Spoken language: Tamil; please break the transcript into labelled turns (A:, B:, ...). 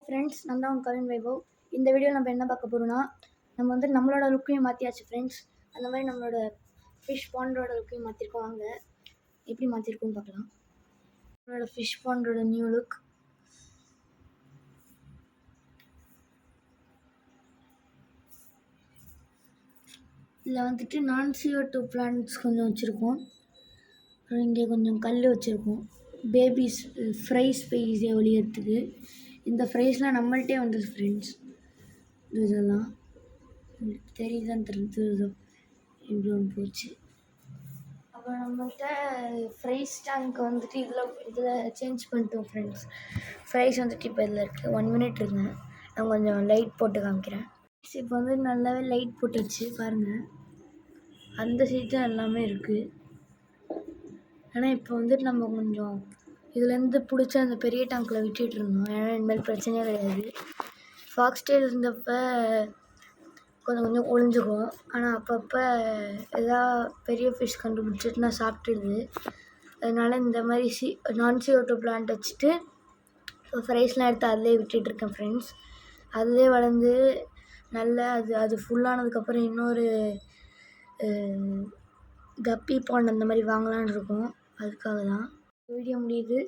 A: ஃப்ரெண்ட்ஸ், நான் தான் உங்கள் கவின் வைபவ். இந்த வீடியோவில் நம்ம என்ன பார்க்க போகிறோம்னா, நம்ம வந்து நம்மளோட லுக்கையும் மாற்றியாச்சு ஃப்ரெண்ட்ஸ். அந்த மாதிரி நம்மளோட ஃபிஷ் பாண்டோட லுக்கையும் மாற்றிருக்கோம். வாங்க எப்படி மாற்றிருக்கோன்னு பார்க்கலாம். நம்மளோட ஃபிஷ் பாண்டோட நியூ லுக். இதில் வந்துட்டு non-CO2 பிளான்ட்ஸ் கொஞ்சம் வச்சுருக்கோம். அப்புறம் இங்கே கொஞ்சம் கல் வச்சுருக்கோம். பேபிஸ் ஃப்ரைஸ் ஸ்பேஸை ஒளியறதுக்கு. இந்த ஃப்ரைஸ்லாம் நம்மள்கிட்டே வந்தது ஃப்ரெண்ட்ஸ். இதெல்லாம் தெரியுதான்னு தெரிஞ்சு இப்படி ஒன்று போச்சு. அப்புறம் நம்மள்கிட்ட ஃப்ரைஸ் டேங்க் வந்துட்டு இதில் சேஞ்ச் பண்ணிட்டோம் ஃப்ரெண்ட்ஸ். ஃப்ரைஸ் வந்துட்டு இப்போ இதில் இருக்குது. 1 minute இருக்குங்க. நான் கொஞ்சம் லைட் போட்டு காமிக்கிறேன். இப்போ வந்து நல்லாவே லைட் போட்டுருச்சு பாருங்கள். அந்த சைடு எல்லாமே இருக்குது. ஆனால் இப்போ வந்துட்டு நம்ம கொஞ்சம் இதுலேருந்து பிடிச்சி அந்த பெரிய டேங்க்கில் விட்டுட்டு இருந்தோம். ஏன்னா இனிமேல் பிரச்சனையே கிடையாது. ஃபாக்ஸ்டெயில் இருந்தப்போ கொஞ்சம் ஒளிஞ்சுக்கும். ஆனால் அப்பப்போ எதா பெரிய ஃபிஷ் கண்டுபிடிச்சிட்டுனா சாப்பிட்டுடுது. அதனால் இந்த மாதிரி non-CO2 பிளான்ட் வச்சுட்டு இப்போ ஃப்ரைஸ்லாம் எடுத்து அதிலே விட்டுட்டுருக்கேன் ஃப்ரெண்ட்ஸ். அதிலே வளர்ந்து நல்லா அது ஃபுல்லானதுக்கப்புறம் இன்னொரு கப்பி பாண்ட் அந்த மாதிரி வாங்கலான்னு இருக்கோம். அதுக்காக தான் வீடியோ முடியுது.